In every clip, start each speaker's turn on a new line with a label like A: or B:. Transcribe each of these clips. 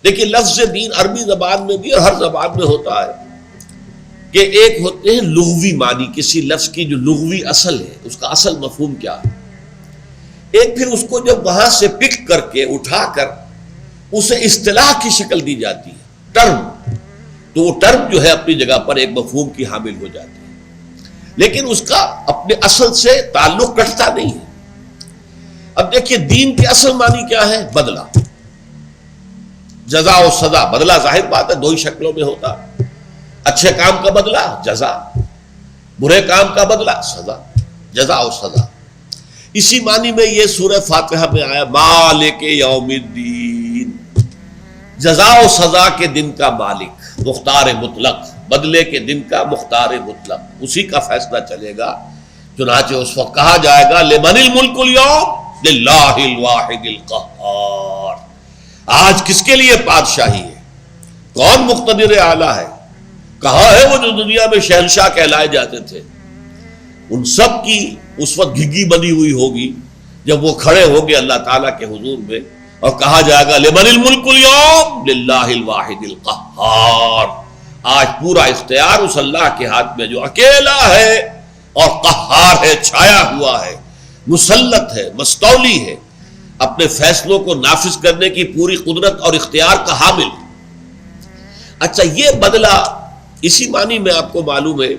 A: دیکھیے لفظ دین عربی زبان میں بھی اور ہر زبان میں ہوتا ہے کہ ایک ہوتے ہیں لغوی معنی کسی لفظ کی جو لغوی اصل ہے، اس کا اصل مفہوم کیا ہے، ایک پھر اس کو جب وہاں سے پک کر کے اٹھا کر اسے اصطلاح کی شکل دی جاتی ہے، ٹرم، تو وہ ٹرم جو ہے اپنی جگہ پر ایک مفہوم کی حامل ہو جاتی ہے، لیکن اس کا اپنے اصل سے تعلق کٹتا نہیں ہے۔ اب دیکھیے دین کے اصل معنی کیا ہے؟ بدلہ، جزا و سزا۔ بدلہ ظاہر بات ہے دو ہی شکلوں میں ہوتا، اچھے کام کا بدلہ جزا، برے کام کا بدلہ سزا، جزا و سزا۔ اسی معنی میں یہ سورہ فاتحہ میں آیا مالک یوم الدین، جزا و سزا کے دن کا مالک، مختار مطلق، بدلے کے دن کا مختار مطلق، اسی کا فیصلہ چلے گا۔ چنانچہ اس وقت کہا جائے گا لمن الملک اليوم للہ الواحد القہار، آج کس کے لیے بادشاہی ہے؟ کون مقتدر اعلیٰ ہے؟ کہاں ہے وہ جو دنیا میں شہنشاہ کہلائے جاتے تھے؟ ان سب کی اس وقت گھگی بنی ہوئی ہوگی جب وہ کھڑے ہوں گے اللہ تعالیٰ کے حضور میں، اور کہا جائے گا لمن الملک اليوم للہ الواحد القہار، آج پورا اختیار اس اللہ کے ہاتھ میں جو اکیلا ہے اور قہار ہے، چھایا ہوا ہے، مسلط ہے، مستولی ہے، اپنے فیصلوں کو نافذ کرنے کی پوری قدرت اور اختیار کا حامل۔ اچھا یہ بدلہ اسی معنی میں آپ کو معلوم ہے،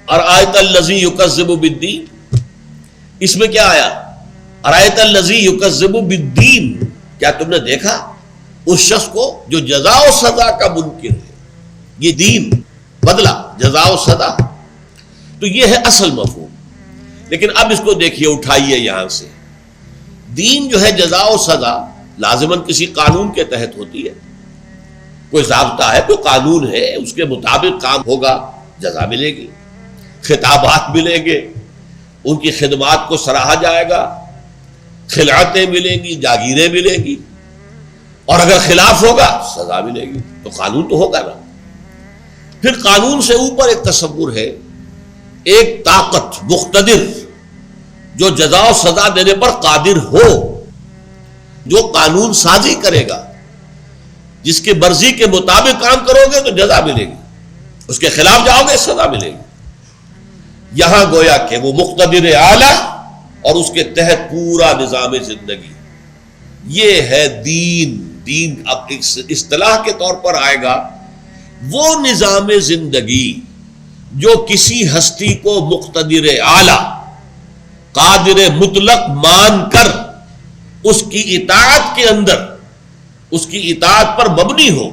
A: ارأیت الذی یکذب بالدین، اس میں کیا آیا؟ ارأیت الذی یکذب بالدین، کیا تم نے دیکھا اس شخص کو جو جزا و سزا کا منکر ہے؟ یہ دین، بدلہ، جزا و سزا، تو یہ ہے اصل مفہوم۔ لیکن اب اس کو دیکھیے، اٹھائیے یہاں سے، دین جو ہے جزا و سزا لازماً کسی قانون کے تحت ہوتی ہے، کوئی ضابطہ ہے، کوئی قانون ہے، اس کے مطابق کام ہوگا، جزا ملے گی، خطابات ملیں گے، ان کی خدمات کو سراہا جائے گا، خلعتیں ملیں گی، جاگیریں ملیں گی، اور اگر خلاف ہوگا سزا ملے گی، تو قانون تو ہوگا نا۔ پھر قانون سے اوپر ایک تصور ہے، ایک طاقت، مقتدر، جو جزا و سزا دینے پر قادر ہو، جو قانون سازی کرے گا، جس کی مرضی کے مطابق کام کرو گے تو جزا ملے گی، اس کے خلاف جاؤ گے سزا ملے گی۔ یہاں گویا کہ وہ مقتدر اعلیٰ اور اس کے تحت پورا نظام زندگی، یہ ہے دین۔ دین اب ایک اصطلاح کے طور پر آئے گا وہ نظام زندگی جو کسی ہستی کو مقتدر اعلیٰ، قادر مطلق مان کر اس کی اطاعت کے اندر، اس کی اطاعت پر مبنی ہو،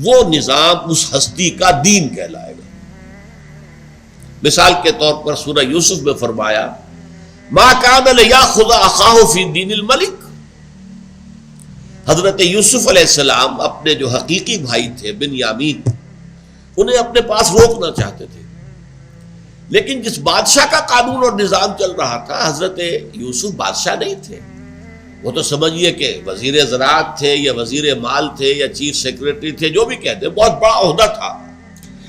A: وہ نظام اس ہستی کا دین کہلائے گا۔ مثال کے طور پر سورہ یوسف میں فرمایا ما کان لیأخذ اخاہ فی دین الملک، حضرت یوسف علیہ السلام اپنے جو حقیقی بھائی تھے بنیامین، انہیں اپنے پاس روکنا چاہتے تھے، لیکن جس بادشاہ کا قانون اور نظام چل رہا تھا، حضرت یوسف بادشاہ نہیں تھے، وہ تو سمجھیے کہ وزیر زراعت تھے یا وزیر مال تھے یا چیف سیکریٹری تھے، جو بھی کہتے، بہت بڑا عہدہ تھا،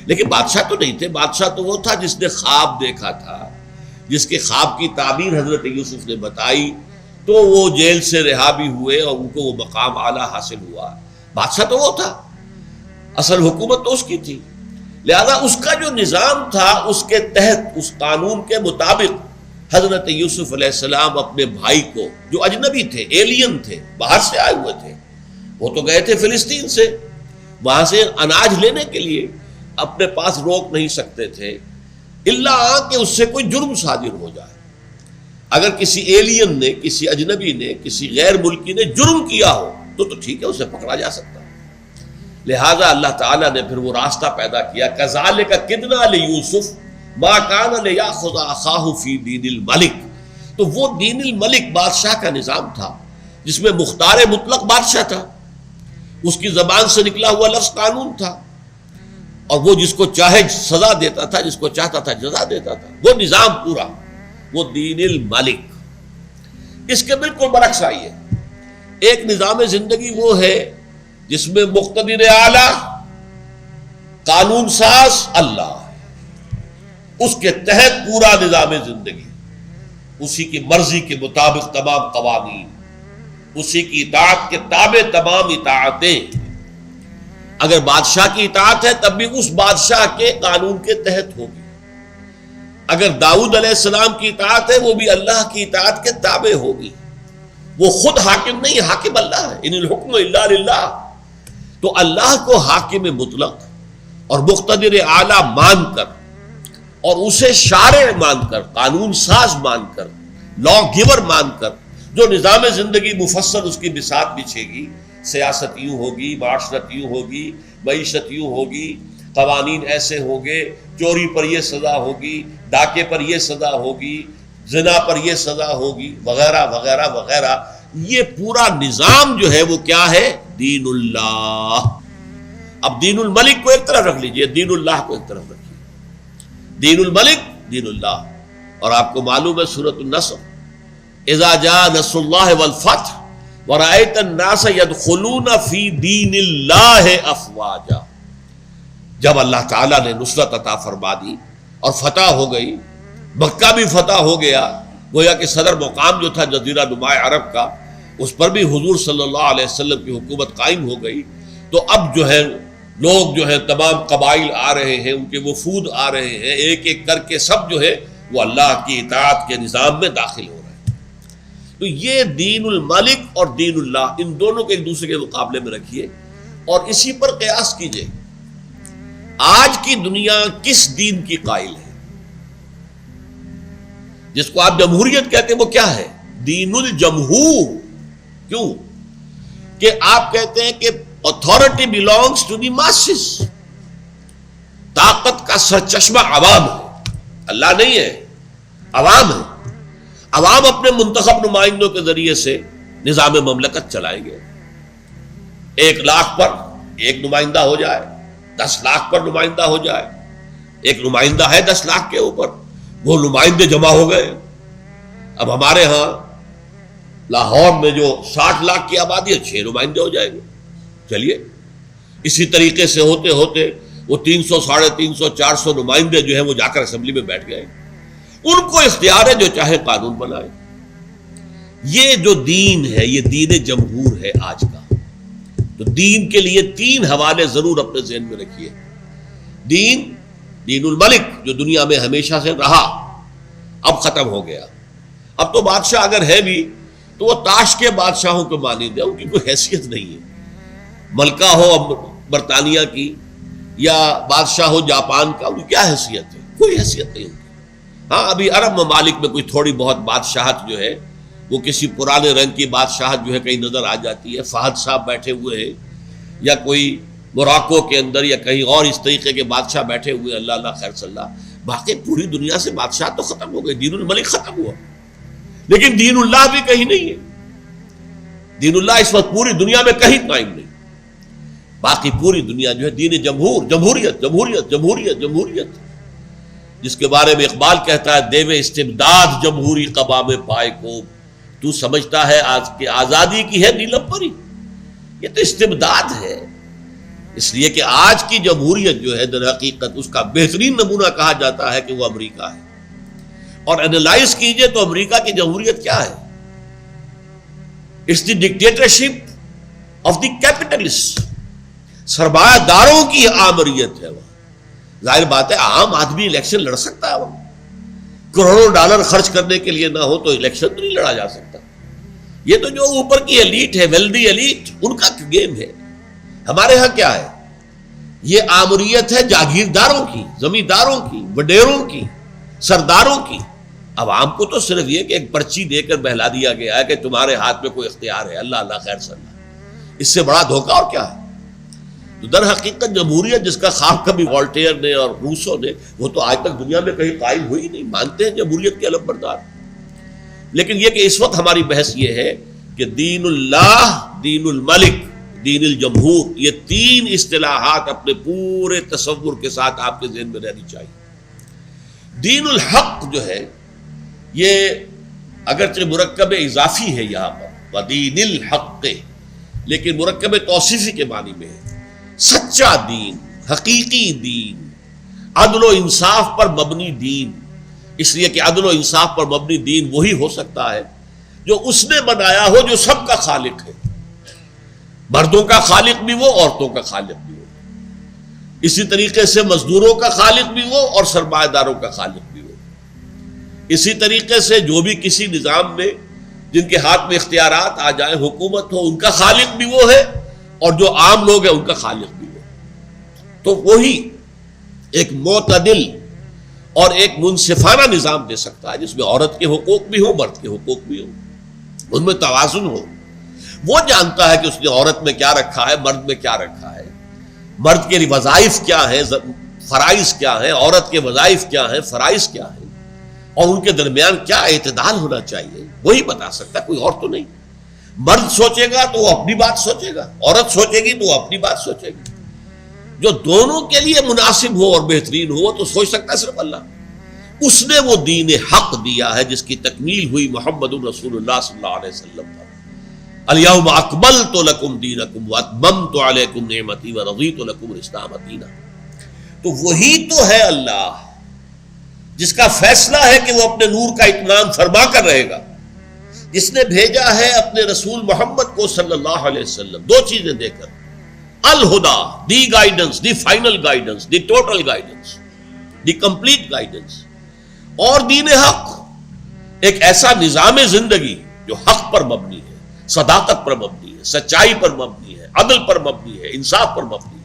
A: لیکن بادشاہ تو نہیں تھے۔ بادشاہ تو وہ تھا جس نے خواب دیکھا تھا، جس کے خواب کی تعبیر حضرت یوسف نے بتائی، تو وہ جیل سے رہا بھی ہوئے اور ان کو وہ مقام اعلیٰ حاصل ہوا۔ بادشاہ تو وہ تھا، اصل حکومت تو اس کی تھی، لہذا اس کا جو نظام تھا اس کے تحت، اس قانون کے مطابق حضرت یوسف علیہ السلام اپنے بھائی کو، جو اجنبی تھے، ایلین تھے، باہر سے آئے ہوئے تھے، وہ تو گئے تھے فلسطین سے، وہاں سے اناج لینے کے لیے، اپنے پاس روک نہیں سکتے تھے الا کہ اس سے کوئی جرم صادر ہو جائے۔ اگر کسی ایلین نے، کسی اجنبی نے، کسی غیر ملکی نے جرم کیا ہو تو ٹھیک ہے، اسے پکڑا جا سکتا ہے۔ لہذا اللہ تعالیٰ نے پھر وہ راستہ پیدا کیا، کذالک کدنا لیوسف ما کان لیأخذ اخاہ فی دین الملک، تو وہ دین الملک بادشاہ کا نظام تھا جس میں مختار مطلق بادشاہ تھا، اس کی زبان سے نکلا ہوا لفظ قانون تھا، اور وہ جس کو چاہے سزا دیتا تھا، جس کو چاہتا تھا جزا دیتا تھا، وہ نظام پورا، وہ دین الملک۔ اس کے بالکل برعکس آئیے، ایک نظام زندگی وہ ہے جس میں مقتدر اعلیٰ، قانون ساز اللہ ہے، اس کے تحت پورا نظام زندگی، اسی کی مرضی کے مطابق تمام قوانین، اسی کی اطاعت کے تابع تمام اطاعتیں. اگر بادشاہ کی اطاعت ہے تب بھی اس بادشاہ کے قانون کے تحت ہوگی. اگر داؤد علیہ السلام کی اطاعت ہے وہ بھی اللہ کی اطاعت کے تابع ہوگی. وہ خود حاکم نہیں، حاکم اللہ ہے. ان الحکم الا للہ. تو اللہ کو حاکم مطلق اور مقتدر اعلیٰ مان کر اور اسے شارع مان کر، قانون ساز مان کر، لا گیور مان کر، جو نظام زندگی مفصل اس کی بساط بچھے گی، سیاست یوں ہوگی، معاشرت یوں ہوگی، معیشت یوں ہوگی، قوانین ایسے ہوگے، چوری پر یہ سزا ہوگی، ڈاکے پر یہ سزا ہوگی، زنا پر یہ سزا ہوگی، وغیرہ وغیرہ وغیرہ. یہ پورا نظام جو ہے وہ کیا ہے؟ دین اللہ. اب دین الملک کو ایک طرف رکھ لیجئے، دین اللہ کو ایک طرف رکھیے. دین الملک، دین اللہ. اور آپ کو معلوم ہے سورۃ النصر، اذا جاء نصر اللہ والفتح ورأیت الناس يدخلون فی دین اللہ افواجا. جب اللہ تعالیٰ نے نصرت عطا فرما دی اور فتح ہو گئی، مکہ بھی فتح ہو گیا، گویا کہ صدر مقام جو تھا جزیرہ نما عرب کا، اس پر بھی حضور صلی اللہ علیہ وسلم کی حکومت قائم ہو گئی. تو اب جو ہے لوگ جو ہے تمام قبائل آ رہے ہیں، ان کے وفود آ رہے ہیں، ایک ایک کر کے سب جو ہے وہ اللہ کی اطاعت کے نظام میں داخل ہو رہے ہیں. تو یہ دین الملک اور دین اللہ، ان دونوں کو ایک دوسرے کے مقابلے میں رکھیے اور اسی پر قیاس کیجئے. آج کی دنیا کس دین کی قائل ہے؟ جس کو آپ جمہوریت کہتے ہیں وہ کیا ہے؟ دین الجمہور. کیوں؟ کہ آپ کہتے ہیں کہ authority belongs to the masses. طاقت کا سرچشمہ عوام ہے، اللہ نہیں ہے، عوام ہے. عوام اپنے منتخب نمائندوں کے ذریعے سے نظام مملکت چلائیں گے. 1 لاکھ پر ایک نمائندہ ہو جائے، 10 لاکھ پر نمائندہ ہو جائے. ایک نمائندہ ہے 10 لاکھ کے اوپر، وہ نمائندے جمع ہو گئے. اب ہمارے ہاں لاہور میں جو 60 لاکھ کی آبادی ہے، 6 نمائندے ہو جائیں گے. چلیے اسی طریقے سے ہوتے ہوتے وہ 300 350 400 نمائندے جو ہیں وہ جا کر اسمبلی میں بیٹھ گئے. ان کو اختیار ہے جو چاہے قانون بنائے. یہ جو دین ہے یہ دین جمہور ہے آج کا. تو دین کے لیے 3 حوالے ضرور اپنے ذہن میں رکھیے. دین الملک جو دنیا میں ہمیشہ سے رہا، اب ختم ہو گیا. اب تو بادشاہ اگر ہے بھی تو وہ تاش کے بادشاہوں کو مانند ہے، ان کی کوئی حیثیت نہیں ہے. ملکہ ہو برطانیہ کی یا بادشاہ ہو جاپان کا، ان کی کیا حیثیت ہے؟ کوئی حیثیت نہیں. ہاں ابھی عرب ممالک میں کوئی تھوڑی بہت بادشاہت جو ہے وہ کسی پرانے رنگ کی بادشاہت جو ہے کہیں نظر آ جاتی ہے. فہد صاحب بیٹھے ہوئے ہیں یا کوئی موراکو کے اندر یا کہیں اور اس طریقے کے بادشاہ بیٹھے ہوئے، اللہ اللہ خیر صلی اللہ. باقی پوری دنیا سے بادشاہ تو ختم ہو گئے، دین الملک ختم ہوا. لیکن دین اللہ بھی کہیں نہیں ہے. دین اللہ اس وقت پوری دنیا میں کہیں قائم نہیں. باقی پوری دنیا جو ہے دین جمہوریت جمہوریت جمہوریت جمہوریت، جس کے بارے میں اقبال کہتا ہے دیوے استبداد جمہوری قبا میں پائے کو. تو سمجھتا ہے آج کی آزادی کی ہے نیلم پری؟ یہ تو استبداد ہے. اس لیے کہ آج کی جمہوریت جو ہے در حقیقت اس کا بہترین نمونہ کہا جاتا ہے کہ وہ امریکہ ہے. اور اینالائز کیجئے تو امریکہ کی جمہوریت کیا ہے؟ It's the dictatorship of the capitalist. سرمایہ داروں کی آمریت ہے. وہ ظاہر بات ہے عام آدمی الیکشن لڑ سکتا ہے، وہ کروڑوں ڈالر خرچ کرنے کے لیے نہ ہو تو الیکشن تو نہیں لڑا جا سکتا. یہ تو جو اوپر کی ایلیٹ ہے، ویلدی ایلیٹ، ان کا گیم ہے. ہمارے ہاں کیا ہے؟ یہ آمریت ہے جاگیرداروں کی، زمینداروں کی، وڈیروں کی، سرداروں کی. عوام کو تو صرف یہ کہ ایک پرچی دے کر بہلا دیا گیا ہے کہ تمہارے ہاتھ میں کوئی اختیار ہے. اللہ اللہ خیر صلی اللہ. اس سے بڑا دھوکہ اور کیا ہے؟ تو در حقیقت جمہوریت جس کا خواب کبھی والٹیئر نے اور روسو نے، وہ تو آج تک دنیا میں کہیں قائم ہوئی نہیں. مانتے ہیں جمہوریت کے علم بردار. لیکن یہ کہ اس وقت ہماری بحث یہ ہے کہ دین اللہ، دین الملک، دین الجمہور، یہ 3 اصطلاحات اپنے پورے تصور کے ساتھ آپ کے ذہن میں رہنی چاہیے. دین الحق جو ہے یہ اگرچہ مرکب اضافی ہے یہاں پر، ودین الحق، لیکن مرکب توصیفی کے معنی میں ہے. سچا دین، حقیقی دین، عدل و انصاف پر مبنی دین. اس لیے کہ عدل و انصاف پر مبنی دین وہی ہو سکتا ہے جو اس نے بنایا ہو جو سب کا خالق ہے، مردوں کا خالق بھی وہ، عورتوں کا خالق بھی وہ، اسی طریقے سے مزدوروں کا خالق بھی وہ اور سرمایہ داروں کا خالق بھی وہ، اسی طریقے سے جو بھی کسی نظام میں جن کے ہاتھ میں اختیارات آ جائیں، حکومت ہو، ان کا خالق بھی وہ ہے اور جو عام لوگ ہیں ان کا خالق بھی وہ۔ تو وہی ایک معتدل اور ایک منصفانہ نظام دے سکتا ہے جس میں عورت کے حقوق بھی ہوں، مرد کے حقوق بھی ہوں، ان میں توازن ہو۔ وہ جانتا ہے کہ اس نے عورت میں کیا رکھا ہے، مرد میں کیا رکھا ہے، مرد کے وظائف کیا ہیں، فرائض کیا ہیں، عورت کے وظائف کیا ہیں، فرائض کیا ہیں، اور ان کے درمیان کیا اعتدال ہونا چاہیے، وہی بتا سکتا، کوئی اور تو نہیں۔ مرد سوچے گا تو وہ اپنی بات سوچے گا، عورت سوچے گی تو وہ اپنی بات سوچے گی، جو دونوں کے لیے مناسب ہو اور بہترین ہو وہ تو سوچ سکتا ہے صرف اللہ۔ اس نے وہ دین حق دیا ہے جس کی تکمیل ہوئی محمد رسول اللہ صلی اللہ علیہ وسلم پر۔ الیوم اکملت لکم دینکم واتممت علیکم نعمتی ورضیت لکم الاسلام دینا۔ تو وہی تو ہے اللہ جس کا فیصلہ ہے کہ وہ اپنے نور کا اتمام فرما کر رہے گا، جس نے بھیجا ہے اپنے رسول محمد کو صلی اللہ علیہ وسلم دو چیزیں دے کر، الہدا، the guidance, the final guidance, the total guidance, the complete guidance, اور دین حق، ایک ایسا نظام زندگی جو حق پر مبنی ہے، صداقت پر مبنی ہے، سچائی پر مبنی ہے، عدل پر مبنی ہے، انصاف پر مبنی ہے۔